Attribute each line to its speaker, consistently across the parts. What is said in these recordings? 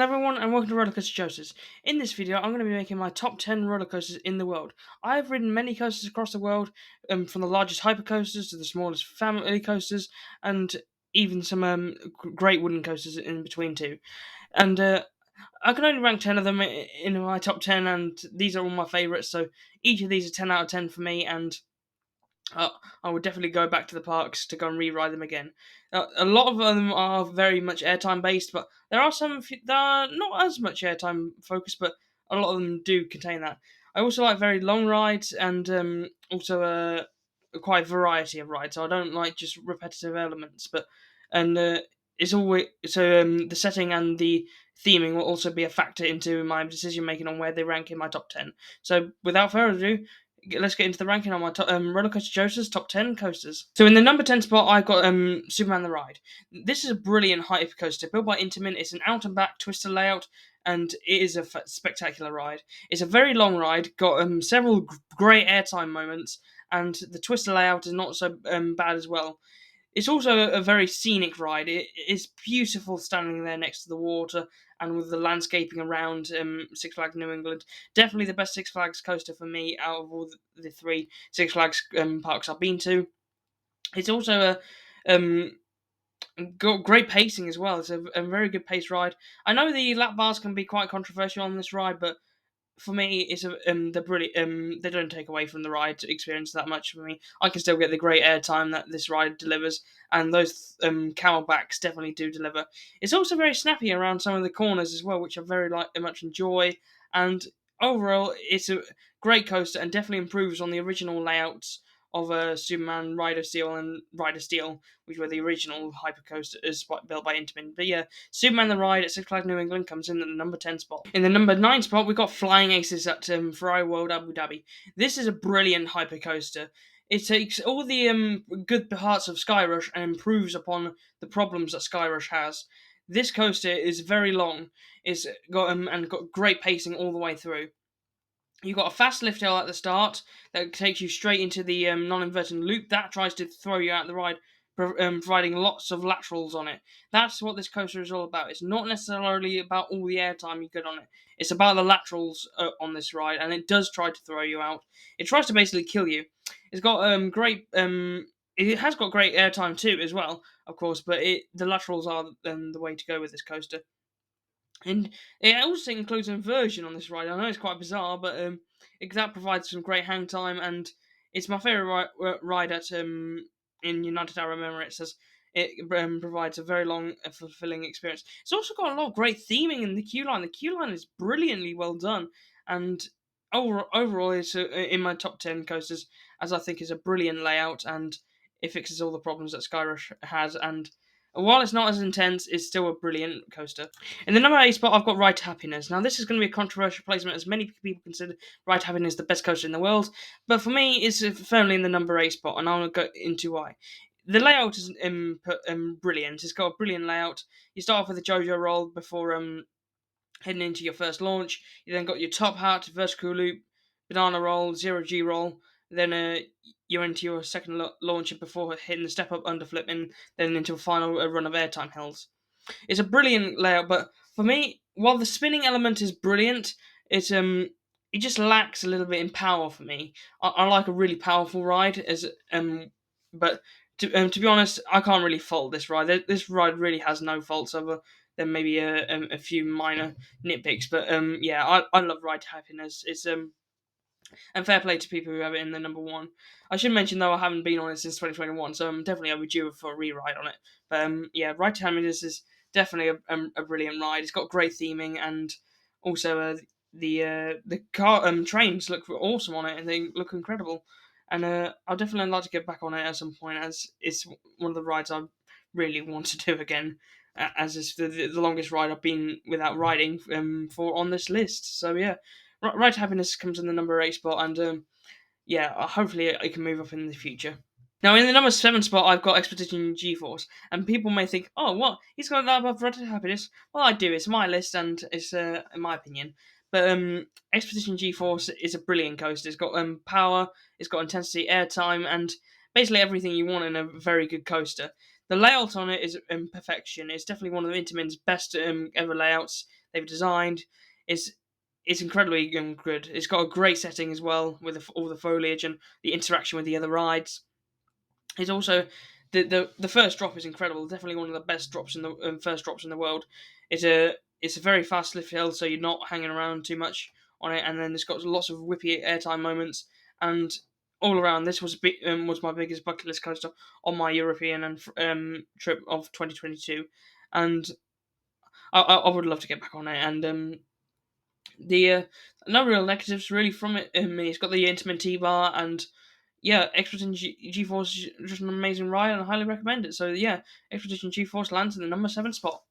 Speaker 1: Hello everyone and welcome to Rollercoaster Joasters. In this video I'm going to be making my top 10 roller coasters in the world. I have ridden many coasters across the world, from the largest hypercoasters to the smallest family coasters, and even some great wooden coasters in between too. And I can only rank 10 of them in my top 10, and these are all my favourites, so each of these are 10 out of 10 for me, and I would definitely go back to the parks to go and re-ride them again. A lot of them are very much airtime based, but there are some that are not as much airtime focused, but a lot of them do contain that. I also like very long rides and also quite variety of rides. So I don't like just repetitive elements, but and it's always the setting and the theming will also be a factor into my decision making on where they rank in my top 10. So without further ado, let's get into the ranking on my top, Rollercoaster Joasters top 10 coasters. So in the number 10 spot, I've got Superman the Ride. This is a brilliant hyper coaster built by Intamin. It's an out and back twister layout, and it is a spectacular ride. It's a very long ride, got several great airtime moments, and the twister layout is not so bad as well. It's also a very scenic ride. It is beautiful standing there next to the water and with the landscaping around Six Flags New England. Definitely the best Six Flags coaster for me out of all the three Six Flags parks I've been to. It's also got great pacing as well. It's a very good pace ride. I know the lap bars can be quite controversial on this ride, but for me, it's they're brilliant. They don't take away from the ride experience that much for me. I can still get the great airtime that this ride delivers, and those camelbacks definitely do deliver. It's also very snappy around some of the corners as well, which I very much enjoy. And overall, it's a great coaster and definitely improves on the original layouts of Superman, Rider Steel, and Rider Steel, which were the original hypercoasters built by Intamin. But yeah, Superman the Ride at Six Flags New England comes in at the number 10 spot. In the number 9 spot, we've got Flying Aces at Ferrari World Abu Dhabi. This is a brilliant hypercoaster. It takes all the good parts of Skyrush and improves upon the problems that Skyrush has. This coaster is very long. It's got and got great pacing all the way through. You've got a fast lift hill at the start that takes you straight into the non-inverting loop. That tries to throw you out the ride, providing lots of laterals on it. That's what this coaster is all about. It's not necessarily about all the airtime you get on it. It's about the laterals on this ride, and it does try to throw you out. It tries to basically kill you. It's got great. It has got great airtime too, as well, of course. But the laterals are the way to go with this coaster. And it also includes an inversion on this ride. I know it's quite bizarre, but that provides some great hang time, and it's my favourite ride at in United Arab Emirates, as it provides a very long, fulfilling experience. It's also got a lot of great theming in the queue line. The queue line is brilliantly well done, and overall, it's in my top 10 coasters, as I think is a brilliant layout, and it fixes all the problems that Skyrush has, and while it's not as intense, it's still a brilliant coaster. In the number 8 spot, I've got Ride to Happiness. Now, this is going to be a controversial placement, as many people consider Ride to Happiness the best coaster in the world, but for me, it's firmly in the number 8 spot, and I'll go into why. The layout is brilliant. It's got a brilliant layout. You start off with a JoJo roll before heading into your first launch. You then got your top hat, vertical loop, banana roll, zero G roll. Then you're into your second launcher before hitting the step up underflip, and then into a final run of airtime hills. It's a brilliant layout, but for me, while the spinning element is brilliant, it just lacks a little bit in power for me. I like a really powerful ride, but to be honest, I can't really fault this ride. This ride really has no faults other than maybe a few minor nitpicks. But yeah, I love Ride to Happiness. It's and fair play to people who have it in the number one. I should mention though I haven't been on it since 2021, so I'm definitely overdue for a rewrite on it. But yeah, Ride to Happiness is definitely a brilliant ride. It's got great theming, and also the car trains look awesome on it, and they look incredible. And I'll definitely like to get back on it at some point, as it's one of the rides I really want to do again. As it's the longest ride I've been without riding for on this list. So yeah, Ride to Happiness comes in the number 8 spot, and yeah, hopefully it can move up in the future. Now, in the number 7 spot, I've got Expedition GeForce, and people may think, oh, what? He's got that above Ride to Happiness? Well, I do. It's my list, and it's in my opinion. But Expedition GeForce is a brilliant coaster. It's got power, it's got intensity, airtime, and basically everything you want in a very good coaster. The layout on it is perfection. It's definitely one of Intamin's best ever layouts they've designed. It's it's incredibly good. It's got a great setting as well with all the foliage and the interaction with the other rides. It's also the first drop is incredible. Definitely one of the best drops in the first drops in the world. It's a very fast lift hill, so you're not hanging around too much on it. And then it's got lots of whippy airtime moments. And all around, this was my biggest bucket list coaster on my European and trip of 2022. And I would love to get back on it. And the no real negatives really from it. It's got the Intamin T bar, and yeah, Expedition G-Force is just an amazing ride, and I highly recommend it. So yeah, Expedition G-Force lands in the number 7 spot.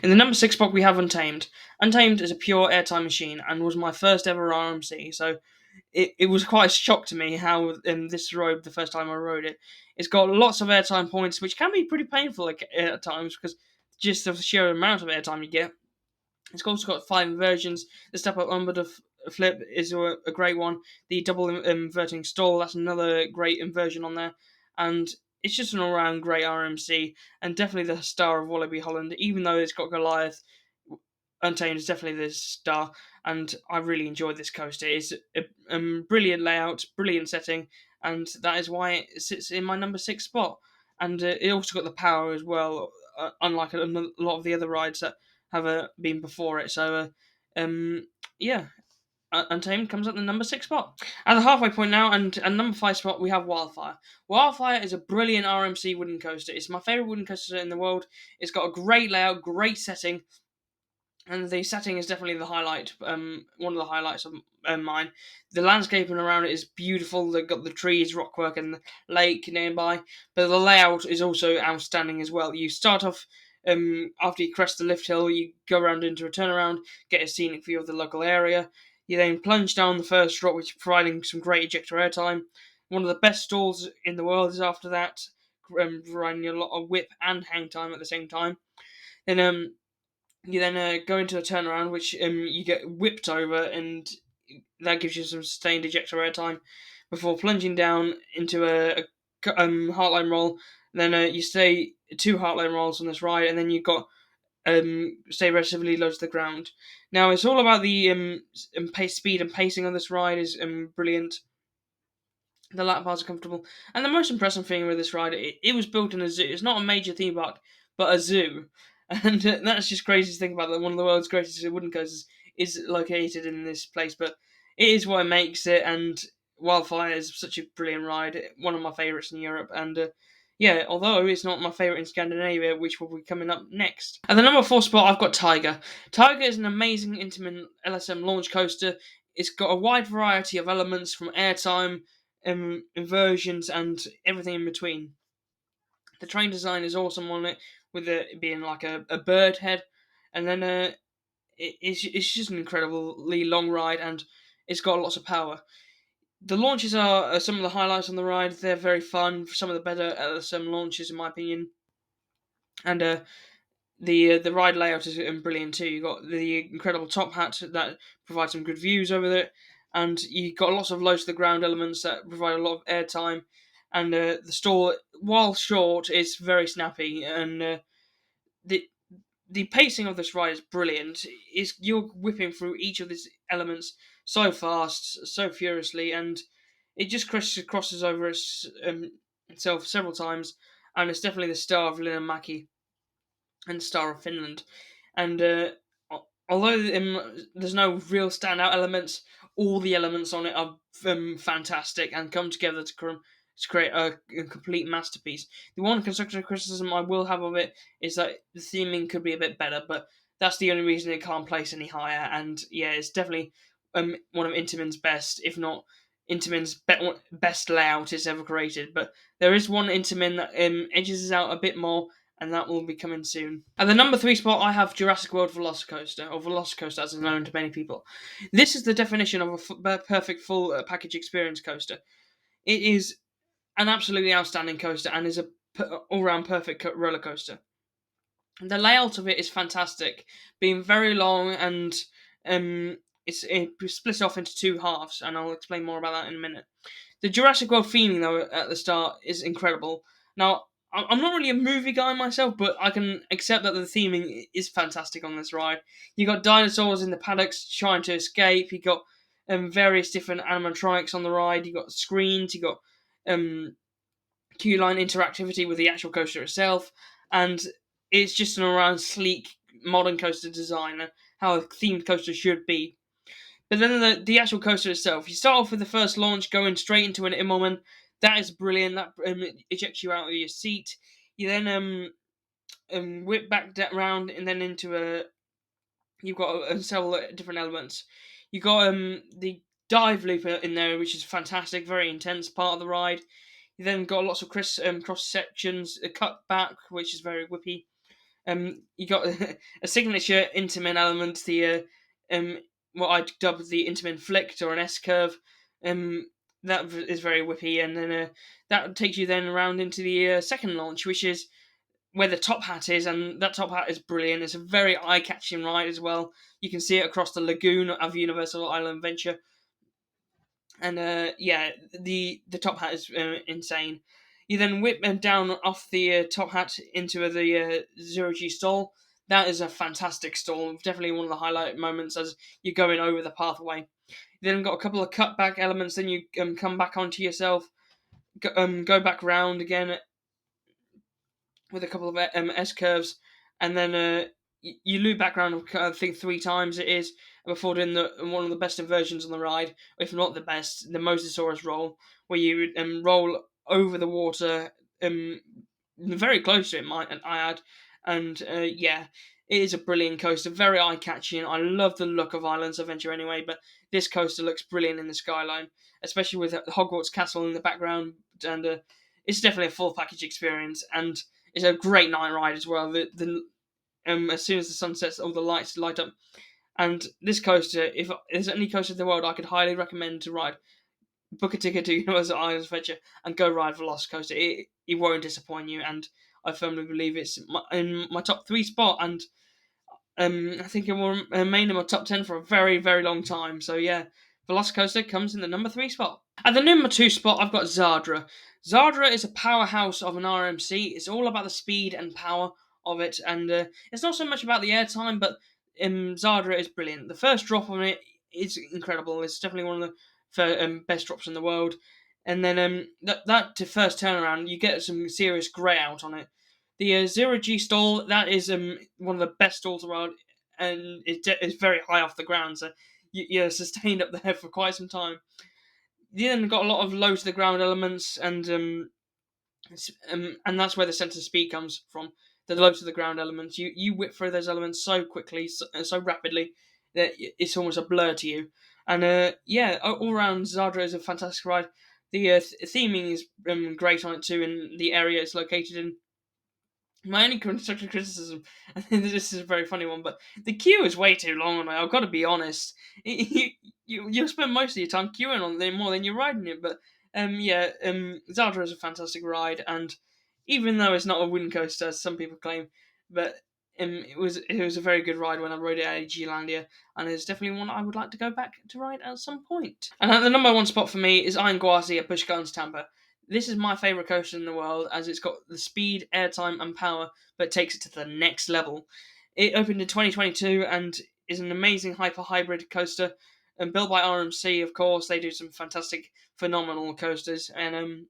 Speaker 1: In the number 6 spot, we have Untamed. Untamed is a pure airtime machine and was my first ever RMC. So it was quite a shock to me how this rode the first time I rode it. It's got lots of airtime points, which can be pretty painful at times because just the sheer amount of airtime you get. It's also got 5 inversions. The step up under the flip is a great one. The double inverting stall, that's another great inversion on there. And it's just an all round great RMC and definitely the star of Wallaby Holland. Even though it's got Goliath, Untamed is definitely the star. And I really enjoyed this coaster. It's a brilliant layout, brilliant setting, and that is why it sits in my number 6 spot. And it also got the power as well, unlike a lot of the other rides that have been before it. So, yeah, Untamed comes at the number 6 spot. At the halfway point now, and number 5 spot, we have Wildfire. Wildfire is a brilliant RMC wooden coaster. It's my favourite wooden coaster in the world. It's got a great layout, great setting, and the setting is definitely the highlight. One of the highlights of mine. The landscaping around it is beautiful. They've got the trees, rockwork, and the lake nearby. But the layout is also outstanding as well. You start off after you crest the lift hill, you go around into a turnaround, get a scenic view of the local area. You then plunge down the first drop, which is providing some great ejector airtime. One of the best stalls in the world is after that, providing a lot of whip and hang time at the same time. Then you then go into a turnaround, which you get whipped over, and that gives you some sustained ejector airtime before plunging down into a heartline roll. Then you stay 2 heartline rolls on this ride, and then you've got stay relatively low to the ground. Now it's all about the pace, speed, and pacing of this ride is brilliant. The lap bars are comfortable, and the most impressive thing with this ride, it was built in a zoo. It's not a major theme park, but a zoo, and that's just crazy to think about. That one of the world's greatest wooden coasters is located in this place, but it is what makes it. And Wildfire is such a brilliant ride, one of my favourites in Europe, and yeah, although it's not my favourite in Scandinavia, which will be coming up next. At the number 4 spot, I've got Tiger. Tiger is an amazing Intamin LSM launch coaster. It's got a wide variety of elements from airtime, inversions, and everything in between. The train design is awesome on it, with it being like a bird head, and then it's just an incredibly long ride, and it's got lots of power. The launches are some of the highlights on the ride. They're very fun, some of the better LSM launches in my opinion, and the ride layout is brilliant too. You got the incredible top hat that provides some good views over it, and you got lots of low to the ground elements that provide a lot of airtime. And the stall, while short, is very snappy, and the the pacing of this ride is brilliant. You're whipping through each of these elements so fast, so furiously, and it just crosses over itself several times, and it's definitely the star of Linnanmäki and Star of Finland. And although there's no real standout elements, all the elements on it are fantastic and come together to create a complete masterpiece. The one constructive criticism I will have of it is that the theming could be a bit better, but that's the only reason it can't place any higher. And yeah, it's definitely one of Intamin's best, if not Intamin's best layout it's ever created. But there is one Intamin that edges it out a bit more, and that will be coming soon. At the number 3 spot, I have Jurassic World Velocicoaster, or Velocicoaster as it's known to many people. This is the definition of a perfect full package experience coaster. It is an absolutely outstanding coaster and is a all-round perfect roller coaster. The layout of it is fantastic, being very long, and it split off into 2 halves, and I'll explain more about that in a minute. The Jurassic World theming, though, at the start is incredible. Now, I'm not really a movie guy myself, but I can accept that the theming is fantastic on this ride. You got dinosaurs in the paddocks trying to escape. You got various different animatronics on the ride. You got screens. You got um, queue line interactivity with the actual coaster itself, and it's just an around sleek modern coaster design, how a themed coaster should be. But then the actual coaster itself, you start off with the first launch going straight into an immelman. That is brilliant. That ejects you out of your seat. You then whip back round and then into a. You've got several different elements. You got the dive loop in there, which is fantastic, very intense part of the ride. You then got lots of cross sections, a cut back, which is very whippy. You got a signature Intamin element, the what I'd dub the Intamin flicked or an S curve. That is very whippy, and then that takes you then around into the second launch, which is where the top hat is, and that top hat is brilliant. It's a very eye-catching ride as well. You can see it across the lagoon of Universal Island Adventure, and yeah, the top hat is insane. You then whip them down off the top hat into the zero G stall. That is a fantastic stall. Definitely one of the highlight moments as you're going over the pathway. You then got a couple of cutback elements. Then you come back onto yourself, go back round again with a couple of S curves, and then you loop back around. I think 3 times it is before doing one of the best inversions on the ride, if not the best, the Mosasaurus roll, where you roll over the water, very close to it, might I add, and yeah. It is a brilliant coaster, very eye catching. I love the look of Islands Adventure anyway, but this coaster looks brilliant in the skyline, especially with Hogwarts Castle in the background. And it's definitely a full package experience. And it's a great night ride as well. The as soon as the sun sets, all the lights light up. And this coaster, if there's any coaster in the world I could highly recommend to ride, book a ticket to Universal Islands Adventure and go ride Velocicoaster. It won't disappoint you, and I firmly believe it's in my top 3 spot. And I think it will remain in my top 10 for a very, very long time. So yeah, Velocicoaster comes in the number 3 spot. At the number 2 spot, I've got Zadra. Zadra is a powerhouse of an RMC. It's all about the speed and power of it, and it's not so much about the airtime, but Zadra is brilliant. The first drop on it is incredible. It's definitely one of the best drops in the world. And then that to first turnaround, you get some serious grey out on it. The zero G stall, that is one of the best stalls around, and it's very high off the ground, so you're sustained up there for quite some time. You then got a lot of low to the ground elements, and that's where the sense of speed comes from. The low to the ground elements. You whip through those elements so quickly, so rapidly that it's almost a blur to you. And yeah, all around Zadra is a fantastic ride. The theming is great on it too, in the area it's located in. My only constructive criticism, and this is a very funny one, but the queue is way too long on it. I've got to be honest. You spend most of your time queuing on it more than you're riding it. But yeah, Zelda is a fantastic ride, and even though it's not a wooden coaster, as some people claim, but it was a very good ride when I rode it at G-Landia, and it's definitely one I would like to go back to ride at some point. And at the number 1 spot for me is Iron Gwazi at Busch Gardens Tampa. This is my favourite coaster in the world, as it's got the speed, airtime, and power, but takes it to the next level. It opened in 2022 and is an amazing hyper hybrid coaster, and built by RMC, of course. They do some fantastic, phenomenal coasters, and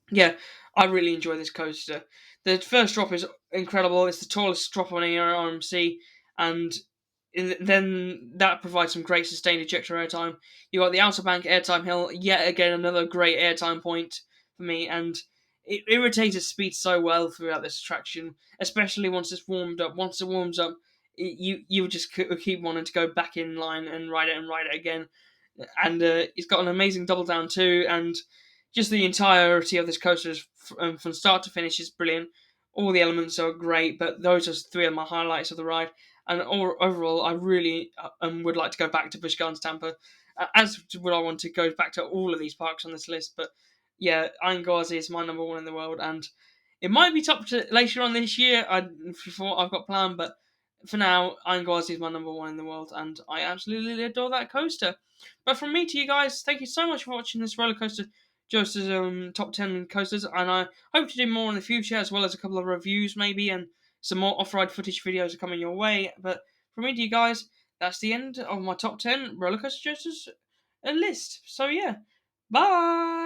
Speaker 1: yeah, I really enjoy this coaster. The first drop is incredible. It's the tallest drop on any RMC, and then that provides some great sustained ejector airtime. You got the outer bank airtime hill, yet again another great airtime point for me, and it retains its speed so well throughout this attraction, especially once it's warmed up. Once it warms up, you would just keep wanting to go back in line and ride it again. And it's got an amazing double down too, and just the entirety of this coaster is, from start to finish is brilliant. All the elements are great, but those are 3 of my highlights of the ride. And overall, I really would like to go back to Busch Gardens Tampa, as would I want to go back to all of these parks on this list. But yeah, Iron Gwazi is my number 1 in the world, and it might be topped later on this year. Before I've got planned, but for now, Iron Gwazi is my number 1 in the world, and I absolutely adore that coaster. But from me to you guys, thank you so much for watching this roller coaster Joasters top 10 coasters, and I hope to do more in the future, as well as a couple of reviews maybe, and some more off-ride footage videos are coming your way. But from me to you guys, that's the end of my top 10 roller coaster Joasters list. So yeah, bye.